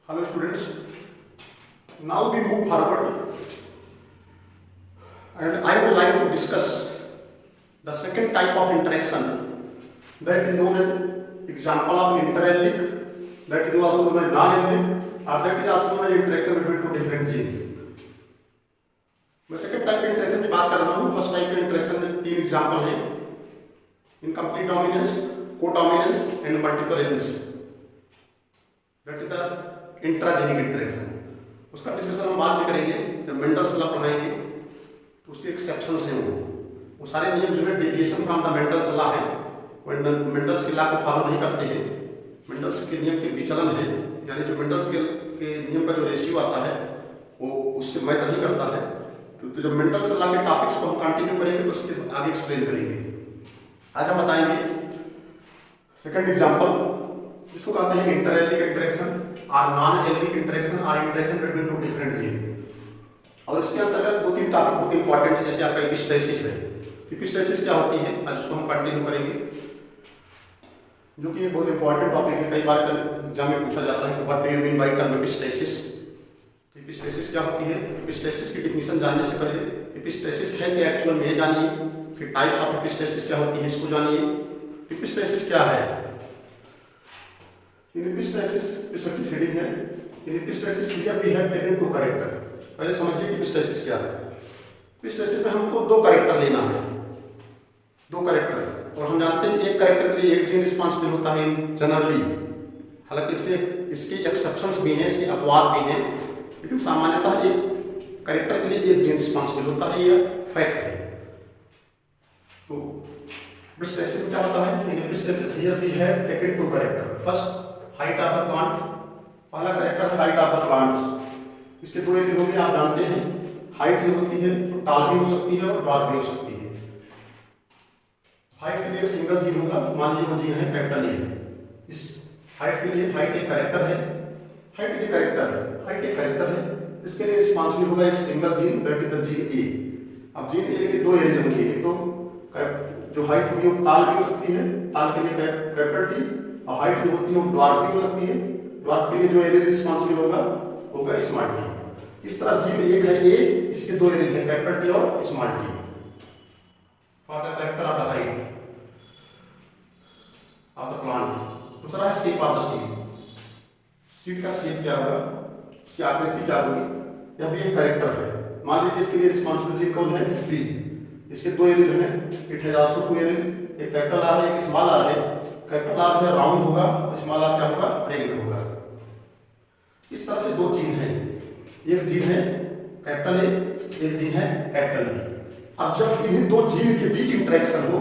Hello students, now we move forward and I would like to discuss the second type of interaction that is known as example of interallylic, that is also known as non-allylic, or that is also known as interaction between two different genes. मैं second type के interaction की बात कर रहा हूँ। First type के interaction में तीन एग्जाम्पल हैं, incomplete dominance, codominance and multiple alleles, that is the intragenic interaction. उसका डिस्कशन हम बाद में करेंगे जब मेंडल्स लॉ पढ़ाएंगे, तो उसके एक्सेप्शंस हैं वो सारे नियम जो है deviation from the Mendel's law है, मेंडल्स के लॉ को फॉलो नहीं करते हैं, मेंडल्स के नियम के विचलन है, यानी जो मेंडल्स के नियम का जो रेशियो आता है वो उससे मैच नहीं करता है। तो जब मेंडल्स लॉ के टॉपिक्स को हम कंटिन्यू करेंगे तो उसके आगे एक्सप्लेन करेंगे। आज हम बताएंगे सेकंड एग्जांपल, इसको कहते हैं इंटरएलिक इंटरेक्शन और नॉन एलिक इंटरेक्शन और interaction between two different gene. और इसके अंतर्गत दो तीन टॉपिक बहुत इंपॉर्टेंट है, जैसे आपका एपिस्टेसिस है। एपिस्टेसिस क्या होती है, आज उसको हम कंटिन्यू करेंगे, जो कि एक बहुत इंपॉर्टेंट टॉपिक है। कई बार एग्जाम में पूछा जाता है what do you mean by term epistasis. Epistasis क्या होती है, एपिस्टेसिस की डिफिनीशन जानने से पहले एपिस्टेसिस है क्या एक्चुअल में जानिए, फिर टाइप्स ऑफ एपिस्टेसिस क्या होती है इसको जानिए। एपिस्टेसिस क्या है, इन एपिस्टेसिस पे सबकी रीडिंग है। In epistasis here we have taken two character. पहले समझिए कि एपिस्टेसिस क्या है। एपिस्टेसिस में हमको दो कैरेक्टर लेना है, दो कैरेक्टर, और हम जानते हैं एक कैरेक्टर के लिए एक जीन रिस्पॉन्सिबल होता है जनरली। हालांकि इसके एक्सेप्शंस भी हैं, इसके अपवाद भी हैं, लेकिन सामान्यतः एक कैरेक्टर के लिए एक जीन रिस्पॉन्सिबल होता है, यह फैक्ट है। तो एपिस्टेसिस में क्या होता है, epistasis here we have taken two character. First height of the plant, पहला कैरेक्टर है हाइट ऑफ द प्लांट्स। इसके दो एरिया होंगे, आप जानते हैं। हाइट जो होती है तो टॉल भी हो सकती है और डॉर्क भी हो सकती है। हाइट के लिए सिंगल जीन होगा, मान लीजिए वो जीन है कैपिटल ए। इस हाइट के लिए हाइट एक कैरेक्टर है, हाइट एक कैरेक्टर है, हाइट एक कैरेक्टर है, इसके लिए रिस्पॉन्सिबल होगा एक single gene, that is the gene ए। अब जीन ए के दो एरिया होंगे, एक तो जो हाइट होगी वो टॉल भी हो सकती है, टॉल के लिए कैपिटल टी, और हाइट जो होती है वो डॉर्क भी हो सकती है, डॉर्क के लिए जो एरिया रिस्पॉन्सिबल होगा स्मॉल टी। इस तरह जीन एक है ए, इसके दो एरिया हैं कैपिटल टी और small T for the character of the height of the plant. दूसरा है shape of the seed. Seed का शेप क्या होगा, उसकी आकृति क्या होगी, यह भी एक कैरेक्टर है। मान लीजिए इसके लिए रिस्पॉन्सिबल जीन कौन है, बी। इसके दो एरिया हैं, it has also two area, एक कैपिटल आर है, एक स्मॉल आर है। कैपिटल आर है राउंड होगा, स्मॉल आर क्या होगा, रेंगुलर होगा। इस तरह से दो जीन हैं, एक जीन है कैपिटल ए, एक जीन है कैपिटल बी। अब जब इन दो जीन के बीच इंटरेक्शन हो,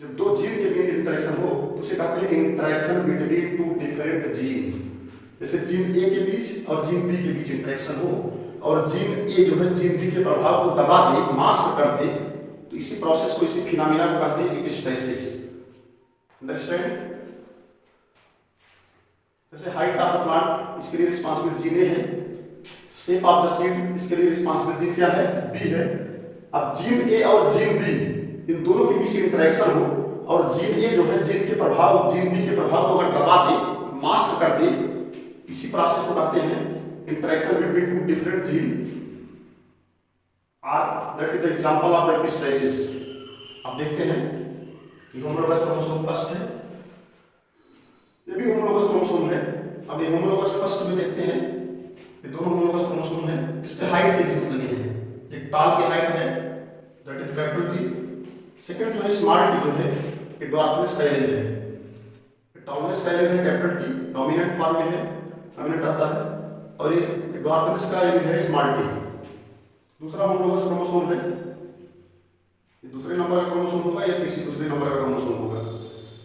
जब दो जीन के बीच इंटरेक्शन हो तो उसे कहते हैं interaction between two different gene. जैसे जीन ए के बीच और जीन बी के बीच इंटरेक्शन हो, और जीन ए जो है जीन बी के प्रभाव को दबा दे, मास्क कर दे, तो इसी प्रोसेस को, इसी फिनोमेना को कहते हैं एपिस्टेसिस। अंडरस्टैंड। जैसे हाइट ऑफ द प्लांट, इसके लिए रिस्पॉन्सिबल जीन ए है। शेप ऑफ द सीड, इसके लिए रिस्पॉन्सिबल जीन क्या है, बी है। अब जीन ए और जीन बी, इन दोनों के बीच इंटरेक्शन हो, और जीन ए जो है जीन के प्रभाव, जीन बी के प्रभाव को अगर दबा दे, मास्क कर दे, इसी प्रोसेस को कहते हैं interaction between two different gene, और that is the example of the epistasis. अब देखते हैं कि होमोलोगस क्रोमोसोम फर्स्ट है, ये भी होमोलोगस क्रोमोसोम है। अब ये होमोलोगस फर्स्ट में देखते हैं, ये दोनों होमोलोगस क्रोमोसोम है, इस पे हाइट के जीन्स लगे हैं। एक टॉल की हाइट है, that is capital T. Second जो है स्मॉल टी जो है, ये डॉर्कनेस का एलिल है। टॉलनेस का एलिल है कैपिटल टी, डोमिनेंट फॉर्म में है, डोमिनेंट रहता है, और ये डॉर्कनेस का एलिल है स्मॉल टी। दूसरा होमोलोगस क्रोमोसोम है, ये दूसरे नंबर का क्रोमोसोम होगा या किसी दूसरे नंबर का क्रोमोसोम होगा।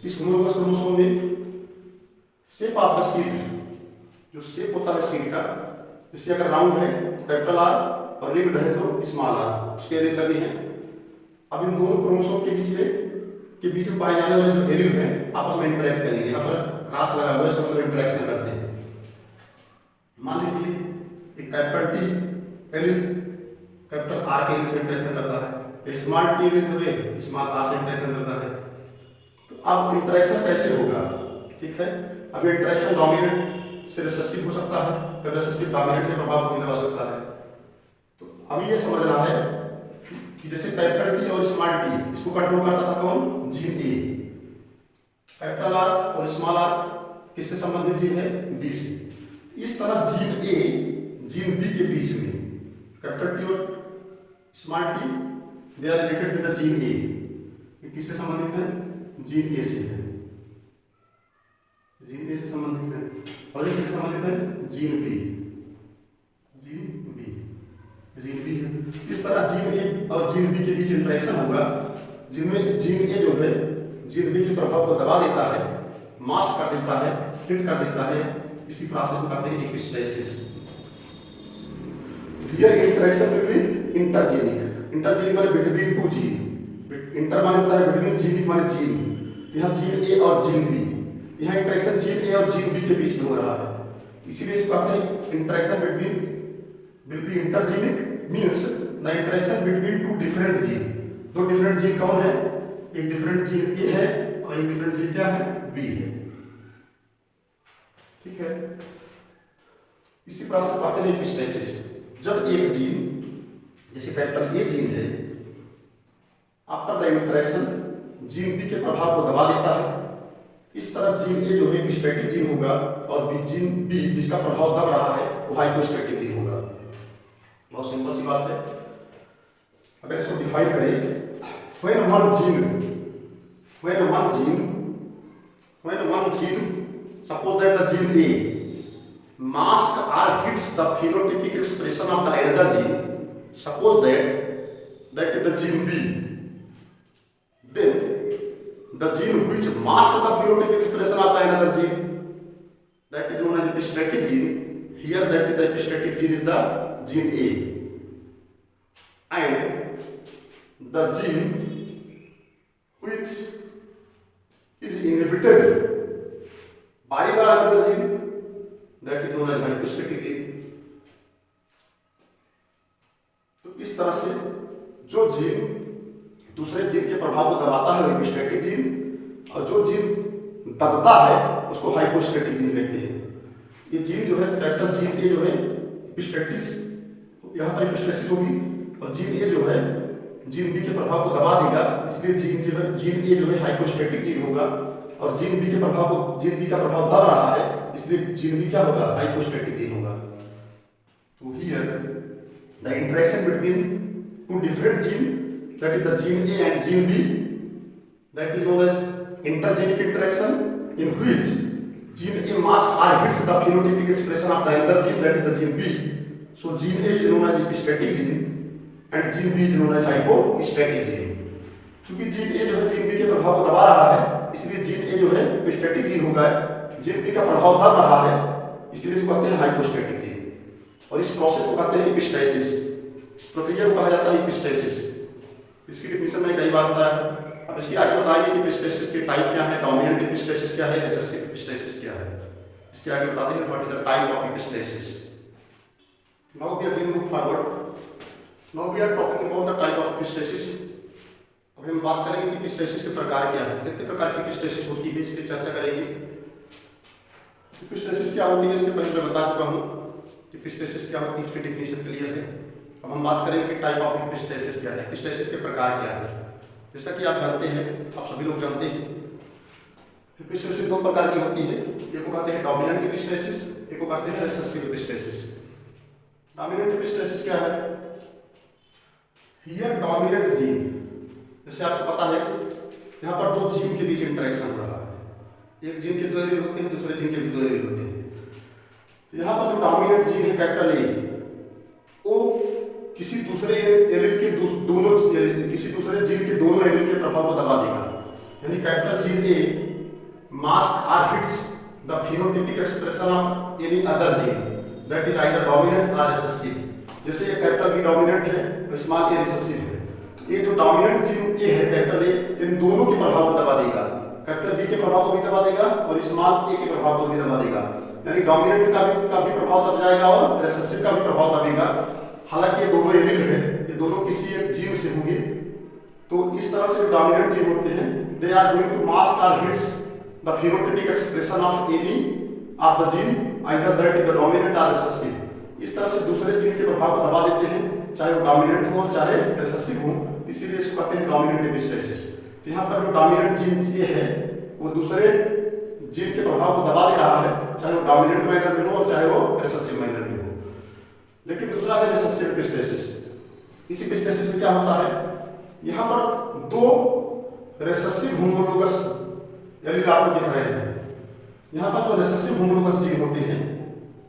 इस होमोलोगस क्रोमोसोम में शेप ऑफ द सीड, जो शेप होता है सीड का, जैसे अगर राउंड है तो कैपिटल आर, और रिंग्ड है तो स्मॉल आर, उसके एरिया लगे हैं। अब इन दोनों क्रोमोसोम के बीच में पाए जाने वाले जो एरिया हैं आपस में इंटरेक्ट करेंगे। यहाँ पर क्रॉस लगा हुआ है, सब लोग इंटरेक्शन करते हैं। मान लीजिए एक capital T area capital R के एरिया से इंटरेक्शन करता है, स्मॉल टी एरिया जो है स्मॉल आर से इंटरेक्शन करता है। तो अब इंटरेक्शन कैसे होगा, ठीक है। अब इंटरेक्शन डोमिनेंट से रिसेसिव हो सकता है, फिर रिसेसिव डोमिनेंट के प्रभाव को भी दबा सकता है। तो अभी ये समझना है कि जैसे कैपिटल टी और स्मॉल टी, इसको कंट्रोल करता था कौन? Gene A. कैपिटल आर और स्मॉल आर किससे संबंधित जीन है? बी से। इस तरह जीन ए जीन बी के बीच में कैपिटल टी और small T they are related to the gene A. ये किससे संबंधित है? जीन ए से है, जीन ए से संबंधित है। और ये किससे संबंधित है? Gene B, gene B, gene B है। इस तरह जीन ए और जीन बी के बीच इंटरेक्शन होगा, जिनमें जीन ए जो है जीन बी के प्रभाव को दबा देता है, मास्क कर देता है, हिट कर देता है। इसी प्रोसेस को कहते हैं epistasis. Here interaction will be intergenic. Intergenic माने बिटवीन टू जीन। इंटर माने होता है बिटवीन, जीनिक माने जीन। यहाँ जीन ए और जीन बी, यहाँ इंटरेक्शन जीन ए और जीन बी के बीच में हो रहा है, इसीलिए इसको कहते हैं interaction between will be intergenic, means the interaction between two different gene. दो डिफरेंट जीन कौन है? एक डिफरेंट जीन ए है और एक डिफरेंट जीन क्या है? बी है। ठीक है, इसी प्रोसेस को कहते हैं एपिस्टेसिस। जब एक जीन, जैसे कैपिटल ए जीन है, after the interaction gene B के प्रभाव को दबा देता है। इस तरह जीन ए जो है एपिस्टेटिक जीन होगा और जीन बी जिसका प्रभाव दब रहा है वो हाइपोस्टेटिक जीन होगा। बहुत सिंपल सी बात है। अगर इसको डिफाइन करें, when one gene, suppose that the gene A mask or hits the phenotypic expression of the another gene, suppose that is the gene B, then the gene which masks the phenotypic expression of the another gene, that is known as epistatic gene. Here that is the epistatic gene is the gene A, and the gene which is inhibited by the another gene, that is known as hypostatic gene. तो इस तरह से जो gene दूसरे gene के प्रभाव को दबाता है वो एपिस्टेटिक जीन, और जो जीन दबता है उसको हाइपोस्टेटिक जीन कहते हैं। ये जीन जो है कैपिटल जीन ए जो है एपिस्टेटिस, यहाँ पर एपिस्टेसिस होगी, और जीन ए जो है जीन बी के प्रभाव को दबा देगा, इसलिए जीन ए जो है हाइपोस्टेटिक जीन होगा, और जीन बी के प्रभाव को, जीन बी का प्रभाव दब रहा है, इसलिए जीन बी क्या होगा? हाइपोस्टेटिक जीन होगा। तो here the interaction between two different gene, that is the gene A and gene B, that is known as intergenic interaction, in which gene A mask और hits the phenotypic expression of the another gene, that is the gene B. So gene A is known as epistatic gene and gene B is known as hypostatic gene. क्योंकि gene A जो है gene B के प्रभाव को दबा रहा है, इसलिए जीन ए जो है एपिस्टेटिक जीन होगा, जीन बी का प्रभाव दब रहा है, इसलिए इसको कहते हैं हाइपोस्टेटिक जीन। और इस प्रोसेस को कहते हैं एपिस्टेसिस। इस प्रक्रिया को कहा जाता है एपिस्टेसिस। इसकी डिफिनेशन मैंने कई बार बताया है। अब इसके आगे बताएंगे कि एपिस्टेसिस के टाइप क्या है, डोमिनेंट एपिस्टेसिस क्या है, रिसेसिव एपिस्टेसिस क्या है। इसके आगे बताते हैं what is the type of epistasis. Now we are going move forward. Now we are talking about the type of epistasis. अब हम बात करेंगे कि एपिस्टेसिस के प्रकार क्या है, कितने प्रकार की एपिस्टेसिस होती है, इसकी चर्चा करेंगे। एपिस्टेसिस क्या होती है इसके पहले मैं बता चुका हूँ। एपिस्टेसिस क्या होती है इसकी डेफिनेशन क्लियर है। अब हम बात करेंगे कि टाइप ऑफ एपिस्टेसिस क्या है, एपिस्टेसिस के प्रकार क्या है। जैसा कि आप जानते हैं, आप सभी लोग जानते हैं, एपिस्टेसिस दो प्रकार की होती है। एक को कहते हैं डोमिनेंट एपिस्टेसिस, एक को कहते हैं रिसेसिव एपिस्टेसिस। डोमिनेंट एपिस्टेसिस क्या है? हियर डोमिनेंट जीन, जैसे आपको पता है कि यहाँ पर दो जीन के बीच इंटरेक्शन हो रहा है। एक जीन के दो एलील होते हैं, दूसरे जीन के भी दो एलील होते हैं। तो यहाँ पर जो डोमिनेंट जीन है कैपिटल ए, वो किसी दूसरे एलील के दोनों, किसी दूसरे जीन के दोनों एलील के प्रभाव को दबा देगा। यानी कैपिटल जीन ए मास्क और hits the phenotypic expression of any other gene that is either dominant or recessive। जैसे ये कैपिटल बी डोमिनेंट है और स्मॉल ए रिसेसिव है, तो ये जो डोमिनेंट जीन ए है कैपिटल ए, इन दोनों के प्रभाव को दबा देगा। कैपिटल बी के प्रभाव को भी दबा देगा और स्मॉल ए के प्रभाव को भी दबा देगा। यानी डोमिनेंट का भी प्रभाव दब जाएगा और रिसेसिव का भी प्रभाव दबेगा। हालांकि ये दोनों एलील है, ये दोनों किसी एक जीन से होंगे। तो इस तरह से जो डोमिनेंट जीन होते हैं, they are going to mask और hits the phenotypic expression of any of the gene either that is the dominant or recessive. इस तरह से दूसरे जीन के प्रभाव को दबा देते हैं, चाहे वो डोमिनेंट हो चाहे रिसेसिव हो, इसीलिए इसको कहते हैं डोमिनेंट एपिस्टेसिस। तो यहाँ पर जो डोमिनेंट जीन ये है वो दूसरे जीन के प्रभाव को दबा दे रहा है, चाहे वो डोमिनेंट मैनर में हो और चाहे वो रिसेसिव मैनर में हो। लेकिन दूसरा है रिसेसिव एपिस्टेसिस। इस एपिस्टेसिस में क्या होता है, यहाँ पर दो रिसेसिव होमोलोगस एलील आपको दिख रहे हैं। यहाँ पर जो रिसेसिव होमोलोगस जीन होते हैं,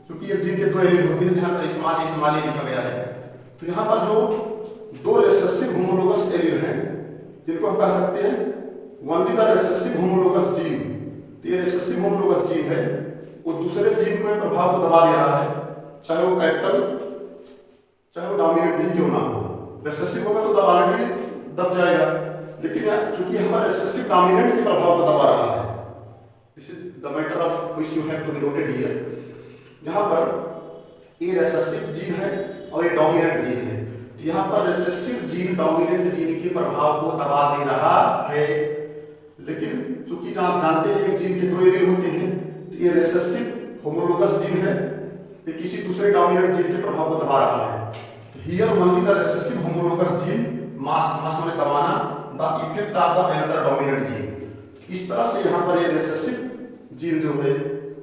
क्योंकि एक जीन के दो एलील होते हैं, यहाँ पर स्मॉल लिखा गया है, तो यहाँ पर जो दो रिसेसिव होमोलोगस एलील हैं जिनको हम कह सकते हैं only the recessive homologous gene. तो ये रिसेसिव होमोलोगस जीन है, वो दूसरे जीन को प्रभाव को दबा दे रहा है, चाहे वो कैपिटल चाहे वो डोमिनेंट ही क्यों ना हो। रिसेसिव होगा तो ऑलरेडी दब जाएगा, लेकिन चूंकि हमारा रिसेसिव डोमिनेंट के प्रभाव को दबा रहा है, this is the matter of which you have to be noted here. यहाँ पर ये रिसेसिव जीन है और ये डोमिनेंट जीन है, तो यहाँ पर रिसेसिव जीन डोमिनेंट जीन के प्रभाव को दबा दे रहा है। लेकिन चूंकि आप जानते हैं एक जीन के दो एलील होते हैं, तो ये रिसेसिव होमोलोगस जीन है, ये किसी दूसरे डोमिनेंट जीन के प्रभाव को दबा रहा है। Here only the recessive homologous gene mask माने दबाना the effect of the another dominant gene. इस तरह से यहाँ पर ये रिसेसिव जीन जो है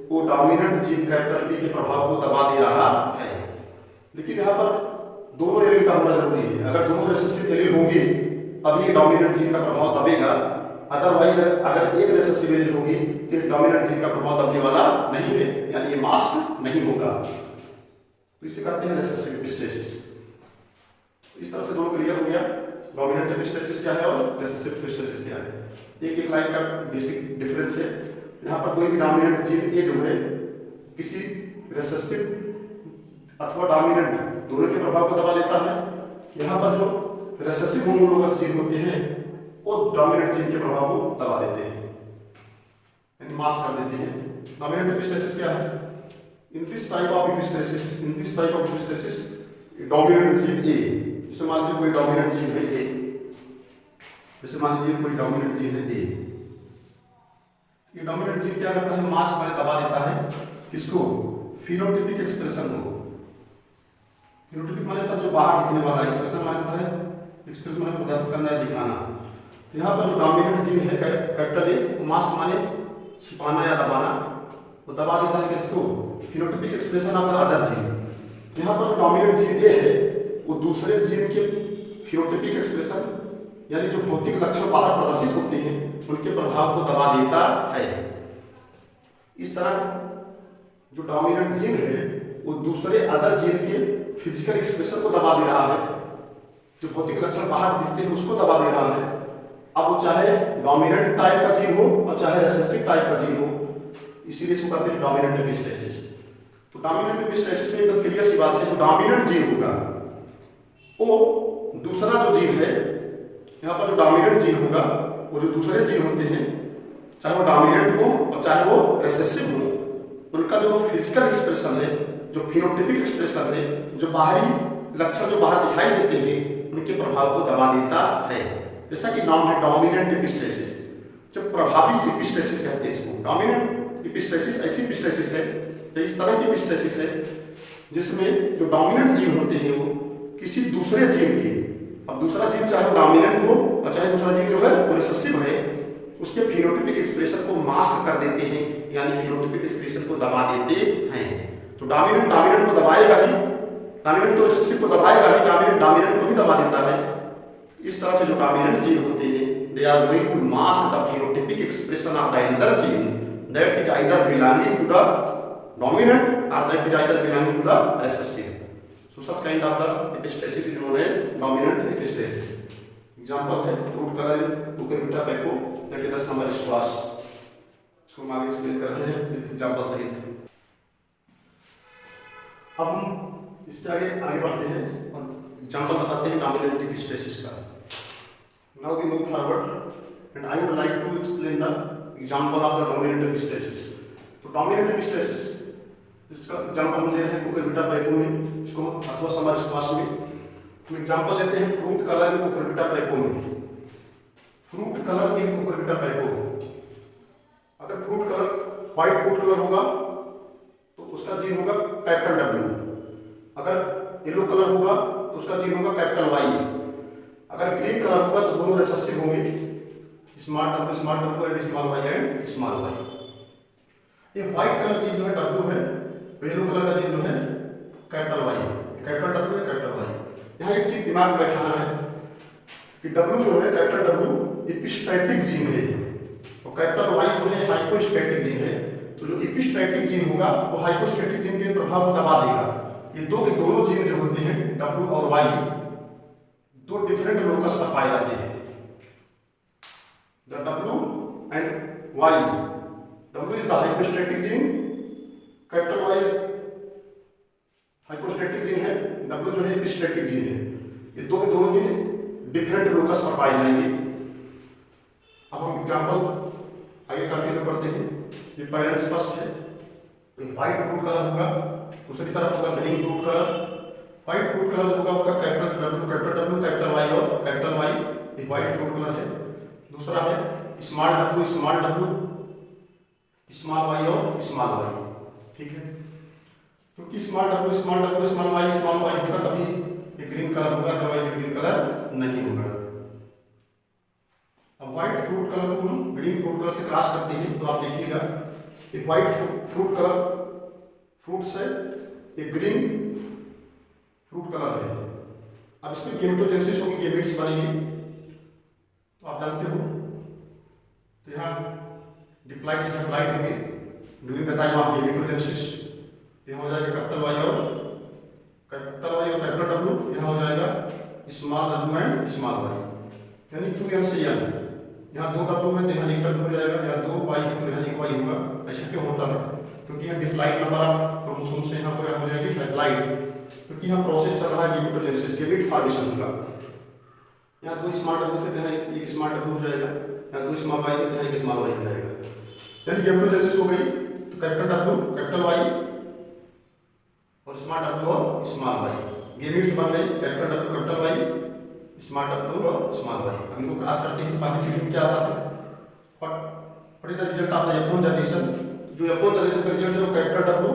वो डोमिनेंट जीन कैपिटल बी के प्रभाव को दबा दे रहा है। लेकिन यहाँ पर दोनों एलील का होना जरूरी है। अगर दोनों रिसेसिव एलील होंगे तभी डोमिनेंट जीन का प्रभाव दबेगा, अदरवाइज अगर एक रिसेसिव एलील होगी तो डोमिनेंट जीन का प्रभाव दबने वाला नहीं है, यानी ये मास्क नहीं होगा। तो इसे कहते हैं रिसेसिव एपिस्टेसिस। इस तरह से दोनों क्लियर हो गया, डोमिनेंट एपिस्टेसिस क्या है और रिसेसिव एपिस्टेसिस क्या है। एक एक लाइन का बेसिक डिफरेंस है। यहाँ पर कोई भी डोमिनेंट जीन ए जो है किसी रिसेसिव अथवा डोमिनेंट दोनों के प्रभाव को दबा देता है। यहाँ पर जो रिसेसिव होमोलोगस जीन होते हैं वो डोमिनेंट जीन के प्रभाव को दबा देते हैं, मास्क कर देते हैं। डोमिनेंट एपिस्टेसिस क्या है? In this type of epistasis dominant gene A, जैसे मान लीजिए कोई डोमिनेंट जीन है ए, जैसे मान लीजिए कोई डोमिनेंट जीन है ए, ये डोमिनेंट जीन क्या करता है, मास्क माने दबा देता है किसको, फिनोटाइपिक एक्सप्रेशन को। फिनोटाइपिक माने जो बाहर दिखने वाला, एक्सप्रेशन माने होता है एक्सप्रेशन माने प्रदर्शित करना है, दिखाना। तो यहाँ पर जो डोमिनेंट जीन है कैपिटल ए, मास्क माने छिपाना या दबाना, वो दबा देता है किसको, phenotypic expression of the other gene. यहाँ पर जो डोमिनेंट जीन ए है वो दूसरे जीन के फिनोटाइपिक एक्सप्रेशन यानी जो भौतिक लक्षण बाहर प्रदर्शित होते हैं उनके प्रभाव को दबा देता है। इस तरह जो डोमिनेंट जीन है वो दूसरे अदर जीन के फिजिकल एक्सप्रेशन को दबा दे रहा है, जो भौतिक लक्षण बाहर दिखते हैं उसको दबा दे रहा है। अब वो चाहे डोमिनेंट टाइप का जीन हो और चाहे रिसेसिव टाइप का जीन हो, इसीलिए इसको कहते हैं डोमिनेंट एपिस्टेसिस। तो डोमिनेंट एपिस्टेसिस में एकदम क्लियर सी बात है, जो डोमिनेंट जीन होगा वो दूसरा जो जीन है, यहाँ पर जो डोमिनेंट जीन होगा वो जो दूसरे जीन होते हैं, चाहे वो डोमिनेंट हो और चाहे वो रिसेसिव हो, उनका जो फिजिकल एक्सप्रेशन है, जो फिनोटाइपिक एक्सप्रेशन है, जो बाहरी लक्षण जो बाहर दिखाई देते हैं उनके प्रभाव को दबा देता है। जैसा कि नाम है डोमिनेंट एपिस्टेसिस, जब प्रभावी एपिस्टेसिस कहते हैं इसको। डोमिनेंट एपिस्टेसिस ऐसी एपिस्टेसिस है, इस तरह की एपिस्टेसिस है जिसमें जो डोमिनेंट जीन होते हैं वो किसी दूसरे जीन के, अब दूसरा जीन चाहे वो डोमिनेंट हो और चाहे दूसरा जीन जो है वो रिसेसिव है, उसके फिनोटाइपिक एक्सप्रेशन को मास्क कर देते हैं, यानी फिनोटाइपिक एक्सप्रेशन को दबा देते हैं। तो डोमिनेंट को दबाएगा ही, डोमिनेंट तो रिसेसिव को दबाएगा ही, डोमिनेंट को भी दबा देता है। इस तरह से जो डोमिनेंट जीन होते हैं they are going to mask the phenotypic expression of the another gene that is either belonging to the dominant or that is either belonging to the recessive. So such kind of the epistasis is known as dominant epistasis. Example है fruit color in cucurbita pepo, that is the summer squash. इसको हम आगे explain कर रहे हैं with example सहित। अब हम इसके आगे बढ़ते हैं और एग्जांपल बताते हैं डोमिनेंट एपिस्टेसिस का। Now we move forward and I would like to explain the example of the dominant epistasis. तो dominant epistasis इसका एग्जांपल हम दे रहे हैं कुकुरबिटा पेपो में, इसको अथवा समर स्क्वाश में। हम एग्जांपल लेते हैं फ्रूट कलर इन कुकुरबिटा पेपो में। फ्रूट कलर इन कुकुरबिटा पेपो, अगर fruit colour white food colour होगा तो उसका जीन होगा कैपिटल W। अगर येलो कलर होगा तो उसका जीन होगा कैपिटल Y। अगर ग्रीन कलर होगा तो दोनों रिसेसिव होंगे, small W and small y and small y। ये व्हाइट कलर जीन जो है W है, येलो कलर का जीन जो है कैपिटल Y है। कैपिटल W है, कैपिटल Y। यहाँ एक चीज दिमाग में बैठाना है कि W जो है कैपिटल W एपिस्टैटिक जीन है और कैपिटल Y जो है हाइपोस्टैटिक जीन है। तो जो एपिस्टैटिक जीन होगा वो हाइपोस्टैटिक जीन के प्रभाव को दबा देगा। ये दो के दोनों जीन जो होते हैं W और Y दो डिफरेंट लोकस पर पाए जाते हैं। The W and Y, W is the hypostatic gene, capital Y hypostatic gene है, W जो है एपिस्टैटिक जीन है। ये दो के दोनों जीन डिफरेंट लोकस पर पाए जाएंगे। अब हम एग्जांपल आगे कंटिन्यू करते हैं। ये पहले स्पष्ट है, व्हाइट फ्रूट कलर होगा, दूसरी तरफ होगा green fruit colour. White fruit colour होगा उसका कैपिटल W कैपिटल Y और कैपिटल Y, ये व्हाइट फ्रूट कलर है। दूसरा है स्मॉल W स्मॉल y और स्मॉल y, ठीक है। क्योंकि स्मॉल W स्मॉल y होगा तभी ये ग्रीन कलर होगा, अदरवाइज ग्रीन कलर नहीं होगा। अब व्हाइट फ्रूट कलर को हम ग्रीन फ्रूट कलर से क्रॉस करते हैं तो आप देखिएगा एक व्हाइट फ्रूट कलर फ्रूट से एक ग्रीन फ्रूट कलर है। अब इसमें गेमेटोजेनेसिस होगी, गेमेट्स बनेंगे तो आप जानते हो। तो यहाँ डिप्लॉइड्स डिप्लॉइड होंगे during the time of gametogenesis. यहाँ हो जाएगा कैपिटल Y और कैपिटल W, यहाँ हो जाएगा small W and small y, यानी 2n से n। यहाँ दो W है तो यहाँ एक W हो जाएगा, यहाँ दो Y है तो यहाँ एक Y होगा। ऐसा क्यों होता है? क्योंकि यहाँ डिप्लॉइड नंबर ऑफ क्रोमोसोम से यहाँ पर हो जाएगी डिप्लॉइड, क्योंकि यहाँ प्रोसेस चल रहा है गेमेटोजेनेसिस, गेमेट फॉर्मेशन का। यहाँ दो स्मॉल W थे तो यहाँ एक स्मॉल W हो जाएगा, यहाँ दो स्मॉल y थे तो यहाँ एक स्मॉल y हो जाएगा, यानी गेमेटोजेनेसिस हो गई। तो कैपिटल W कैपिटल Y और स्मॉल W और स्मॉल y, गेमेट्स बन गई capital W capital Y small W और स्मॉल y। हम इनको क्रॉस करते हैं, बाकी चीज में क्या आता है? What is the result of the F1 generation? जो F1 जनरेशन का रिजल्ट है वो capital W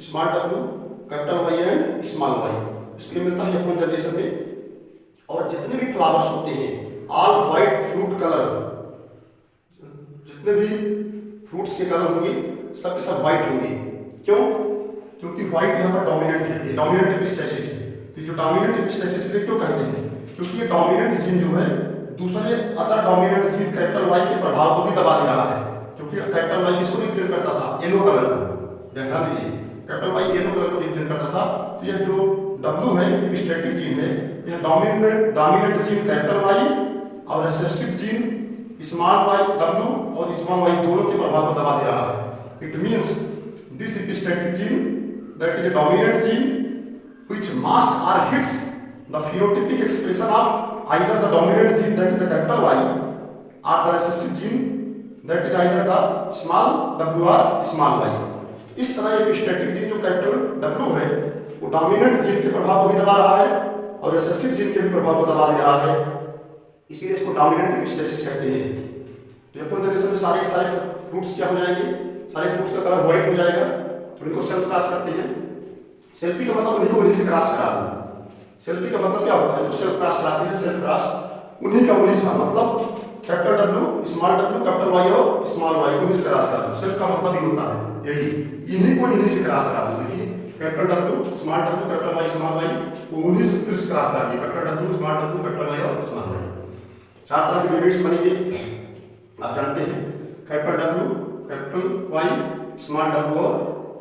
small W capital Y and small y, इसलिए मिलता है F1 जनरेशन में। और जितने भी फ्लावर्स होते हैं ऑल व्हाइट फ्रूट कलर, जितने भी फ्रूट्स के कलर होंगे सब के सब व्हाइट होंगे। क्यों? क्योंकि व्हाइट यहाँ पर डोमिनेंट है, ये डोमिनेंट एपिस्टेसिस है। तो जो डोमिनेंट एपिस्टेसिस है क्यों कहते हैं? क्योंकि ये डोमिनेंट जीन जो है दूसरे other dominant gene capital Y के प्रभाव को भी दबा दे रहा है। क्योंकि कैपिटल Y किसको रिप्रेजेंट करता था? येलो कलर को। ध्यान दीजिए, कैपिटल Y येलो कलर को रिप्रेजेंट करता था। तो ये जो W है एपिस्टेटिक जीन है, यह डोमिनेंट जीन कैपिटल Y और recessive gene small y W और स्मॉल y दोनों के प्रभाव को दबा दे रहा है। It means this epistatic gene that is a dominant gene which masks or hits the phenotypic expression of either the dominant gene that is the capital Y or the recessive gene that is either the small w or small y। इस तरह epistatic gene जो capital W है वो dominant gene के प्रभाव को भी दबा रहा है और रिसेसिव जीन के भी प्रभाव को दबा दे रहा है, इसलिए इसको डोमिनेंट एपिस्टेसिस कहते हैं। तो F1 जनरेशन में सारे फ्रूट्स क्या हो जाएंगे? सारे फ्रूट्स का कलर व्हाइट हो जाएगा। तो इनको सेल्फ क्रॉस करते हैं। सेल्फी का मतलब उन्हीं को उन्हीं से क्रॉस करा दो। सेल्फी का मतलब क्या होता है? जो सेल्फ क्रॉस कराते हैं, सेल्फ क्रॉस उन्हीं का उन्हीं से, मतलब capital W small W capital Y और स्मॉल y उन्हीं से क्रॉस करा दो। सेल्फ का मतलब ही होता है यही, इन्हीं को इन्हीं से क्रॉस करा दो। देखिए capital W small W capital Y small y वो उन्हीं से फिर क्रॉस करा दिए, capital W small W capital Y और स्मॉल y। चार तरह के लिमिट्स बनेंगे आप जानते हैं, capital W capital Y small W और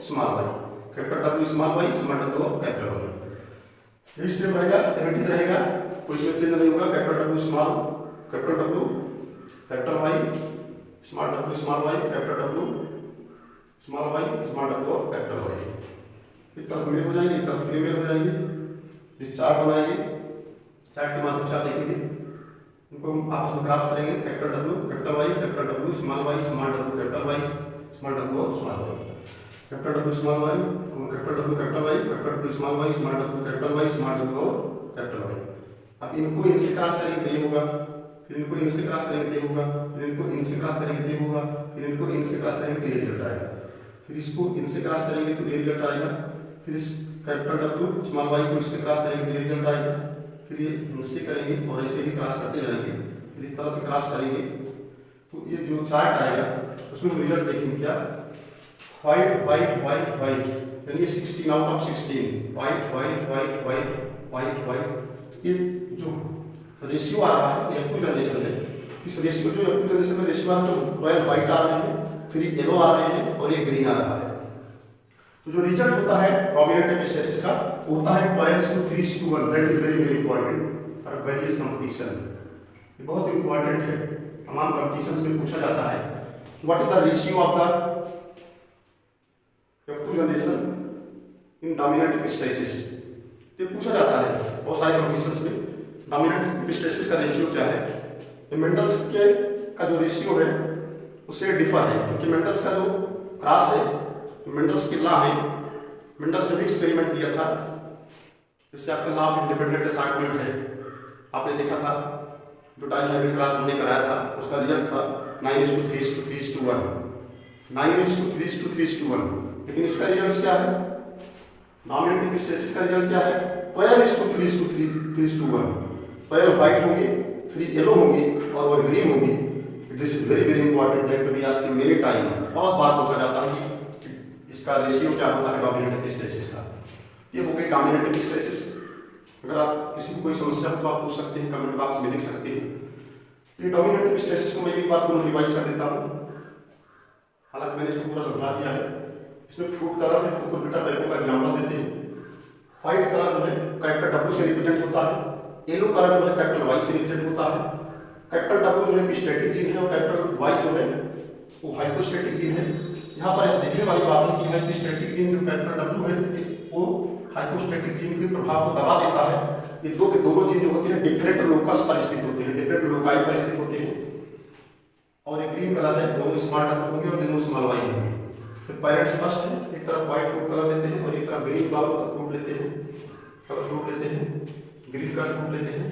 small y, capital W small y small W और कैपिटल y। यही सेम रहेगा, सेमेटिक रहेगा, कोई इसमें चेंज नहीं होगा। Capital W small capital W capital Y small W small y capital W small y small W और कैपिटल y। एक तरफ मेल हो जाएंगे, एक तरफ फीमेल हो जाएंगे। ये चार्ट बनाएंगे, चार्ट के माध्यम से आप देखेंगे, इनको हम आपस में ग्राफ करेंगे। Capital W capital Y capital W small y small W capital Y small W और small y, capital W small y capital W capital Y capital W small y small W capital Y small W और capital y। अब इनको इनसे cross करेंगे तो ये होगा, फिर इनको इनसे क्रॉस करेंगे तो ये होगा, फिर इनको इनसे क्रॉस करेंगे तो ये होगा, फिर इनको इनसे क्रॉस करेंगे तो ये रिजल्ट आएगा। फिर इसको इनसे क्रॉस करेंगे तो ये रिजल्ट आएगा, फिर इस कैपिटल W स्मॉल वाई को इससे क्रॉस करेंगे तो ये रिजल्ट आएगा, फिर ये इनसे करेंगे और ऐसे ही क्रॉस करते जाएंगे, फिर इस तरह से क्रॉस करेंगे तो ये जो चार्ट आएगा उसमें हम रिजल्ट देखेंगे क्या, व्हाइट व्हाइट व्हाइट व्हाइट, यानी 16 out of 16, white white white white white white. ये जो रेशियो आ रहा है ये F2 जनरेशन है, इस रेशियो जो F2 जनरेशन में रेशियो आ रहा है तो 12 व्हाइट आ रहे हैं, 3 येलो आ रहे हैं और ये ग्रीन आ रहा है। तो जो रिजल्ट होता है डोमिनेंट एपिस्टेसिस का होता है 12:3:1, that is very very important for various competition. ये बहुत इंपॉर्टेंट है, तमाम कंपटीशंस में पूछा जाता है what is the ratio of the F2 generation in dominant epistasis. ये पूछा जाता है बहुत सारे कंपटीशंस में, डोमिनेंट एपिस्टेसिस का रेशियो क्या है। मेंडल्स के का जो रेशियो है उससे डिफर है, क्योंकि मेंडल्स का जो क्रॉस है, जो मेंडल्स की लॉ है, मेंडल जो भी एक्सपेरिमेंट दिया था जिससे आपका लॉ ऑफ इंडिपेंडेंट असाइनमेंट है, आपने देखा था जो डाइहाइब्रिड क्रॉस हमने कराया था उसका रिजल्ट था 9:3:3:1, 9:3:3:1। लेकिन इसका रिजल्ट क्या है, डोमिनेंट एपिस्टेसिस का रिजल्ट क्या है 12:3:3:1। 12 व्हाइट होंगे, 3 येलो होंगे और 1 ग्रीन होंगी। This is very very important that to be asked many time, बहुत बार पूछा जाता है कि इसका रेशियो क्या होता है डोमिनेंट एपिस्टेसिस का। ये हो गई डोमिनेंट एपिस्टेसिस। अगर आप किसी को कोई समस्या हो तो आप पूछ सकते हैं, कमेंट बॉक्स में लिख सकते हैं। ये डोमिनेंट एपिस्टेसिस को मैं एक बार पुनः रिवाइज कर देता हूँ, हालांकि मैंने इसको पूरा समझा दिया है। इसमें फ्रूट कलर है, कुकुरबिटर बैको का एग्जांपल देते हैं। व्हाइट कलर जो है कैपिटल W से रिप्रेजेंट होता है, येलो कलर जो है कैपिटल Y से रिप्रेजेंट होता है। कैपिटल W जो है एपिस्टेटिक जीन है और कैपिटल Y जो है वो हाइपोस्टेटिक जीन है। यहाँ पर देखने वाली बात है कि एपिस्टेटिक जीन जो कैपिटल W है वो हाइपोस्टेटिक जीन के प्रभाव को दबा देता है। ये दो के दोनों जीन जो होते हैं डिफरेंट लोकस पर स्थित होते हैं, डिफरेंट लोकाई पर स्थित होते हैं। और ये ग्रीन कलर है, दोनों स्मॉल W होंगे और दोनों स्मॉल Y होंगे। फिर पेरेंट्स फर्स्ट है, एक तरफ व्हाइट फ्रूट कलर लेते हैं और एक तरफ ग्रीन फ्लावर का फ्रूट लेते हैं, कलर फ्रूट लेते हैं, ग्रीन कलर फ्रूट लेते हैं।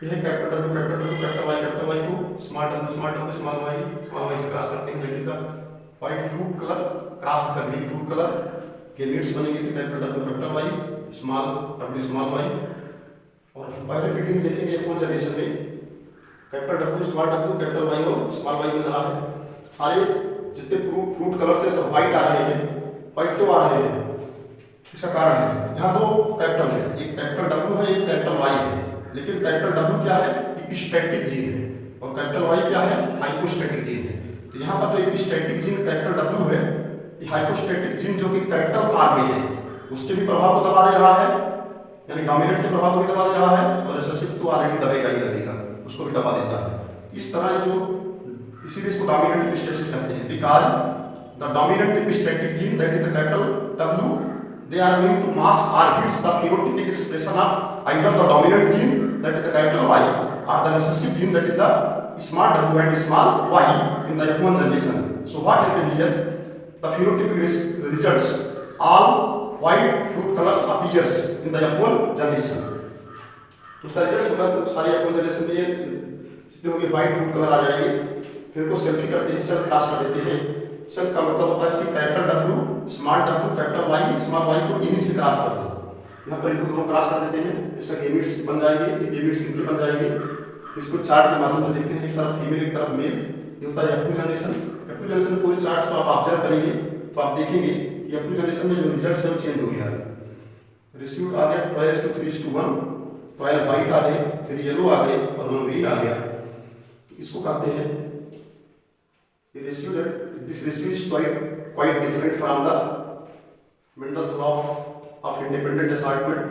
यह कैपिटल W कैपिटल Y को स्मॉल W स्मॉल y से क्रॉस करते हैं, that is the white fruit colour cross with the green fruit colour. Gametes बनेंगे तो capital W capital Y small y। और पहले फिटिंग देखेंगे कौन जनरेशन में कैपिटल W कैपिटल Y और स्मॉल y मिल रहा है। सारे जितने फ्रूट कलर से सब व्हाइट आ रहे हैं, व्हाइट क्यों आ रहे हैं, इसका कारण है यहाँ दो कैपिटल है, एक कैपिटल W है एक कैपिटल Y है। लेकिन कैपिटल W क्या है, एपिस्टेटिक जीन है और कैपिटल Y क्या है, हाइपोस्टेटिक जीन है। तो यहाँ पर जो एपिस्टेटिक जीन कैपिटल W है, ये हाइपोस्टेटिक जीन जो कि कैपिटल फॉर्म में है उसके भी प्रभाव को दबा दे रहा है, यानी डोमिनेंट के प्रभाव को भी दबा दे रहा है और रिसेसिव तो ऑलरेडी दबेगा ही दबेगा, उसको भी दबा देता है। इस तरह जो इसीलिए इसको डोमिनेंट एपिस्टेसिस कहते हैं, because the dominant epistatic gene that is the capital W they are going to mask or hits the phenotypic expression of either the dominant gene that is the capital Y or the recessive gene that is the small w and small y in the F1 generation. So what happened here, the phenotypic results all white fruit colors appears in the F1 generation. तो उसका result होगा तो सारे F1 generation में जितने होंगे white fruit colour आ जाएंगे। फिर इनको सेल्फी करते हैं, सेल्फ क्लास कर देते हैं। सेल्फ का मतलब होता है capital W small W capital Y small y को इन्हीं से क्रॉस कर दो। यहाँ पर इनको दोनों क्रॉस कर देते हैं, इसका गेमेट्स बन जाएंगे, ये गेमेट्स सिंपल बन जाएंगे। इसको चार्ट के माध्यम से देखते हैं, एक तरफ फीमेल एक तरफ मेल, ये होता है F2 जनरेशन। F2 जनरेशन पूरे चार्ट्स को आप ऑब्जर्व करेंगे तो आप देखेंगे कि F2 जनरेशन में जो रिजल्ट है वो चेंज हो गया है। रेशियो आ गया 12:3:1, 12 व्हाइट आ गए, 3 येलो आ गए और 1 ग्रीन आ गया। इसको कहते हैं ये ratio that this ratio is quite different from the Mendel's law of independent assortment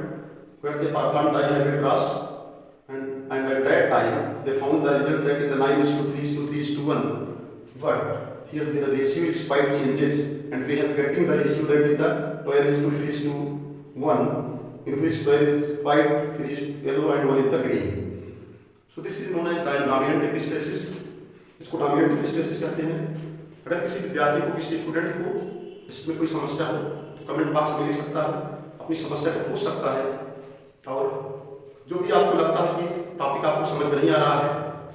where they performed dihybrid cross and at that time they found the result that is the 9:3:3:1, but here the ratio is quite changes and we have getting the ratio that is the 12:3:1 in which 12 is white, 3 is yellow and 1 is the green. So this is known as dominant epistasis. इसको dominant epistasis कहते हैं। अगर किसी विद्यार्थी को किसी student को इसमें कोई समस्या हो तो कमेंट बॉक्स में लिख सकता है, अपनी समस्या को पूछ सकता है। और जो भी आपको लगता है कि टॉपिक आपको समझ में नहीं आ रहा है,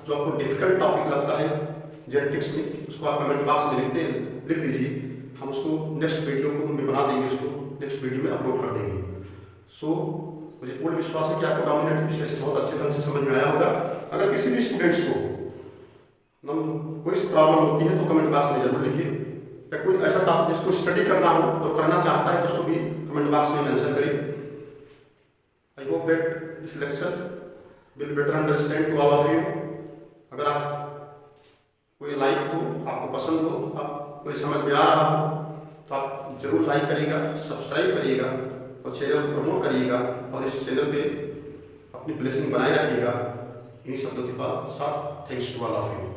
जो आपको डिफिकल्ट टॉपिक लगता है जेनेटिक्स में, उसको आप कमेंट बॉक्स में लिख दीजिए। हम उसको नेक्स्ट वीडियो को में बना देंगे, उसको नेक्स्ट वीडियो में अपलोड कर देंगे। सो मुझे पूर्ण विश्वास है कि आपको डोमिनेंट विश्लेषण बहुत अच्छे ढंग से समझ में आया होगा। अगर किसी भी स्टूडेंट्स को कोई प्रॉब्लम होती है तो कमेंट बॉक्स में जरूर लिखिए, या कोई ऐसा टॉपिक जिसको स्टडी करना हो और करना चाहता है तो उसको भी कमेंट बॉक्स में मेंशन करिए। I hope that this lecture will better understand to all of you. अगर आप कोई लाइक हो, आपको पसंद हो, आप कोई समझ में आ रहा हो तो आप जरूर लाइक करिएगा, सब्सक्राइब करिएगा और चैनल को प्रमोट करिएगा और इस चैनल पे अपनी ब्लेसिंग बनाए रखिएगा। इन्हीं शब्दों के साथ thanks to all of you.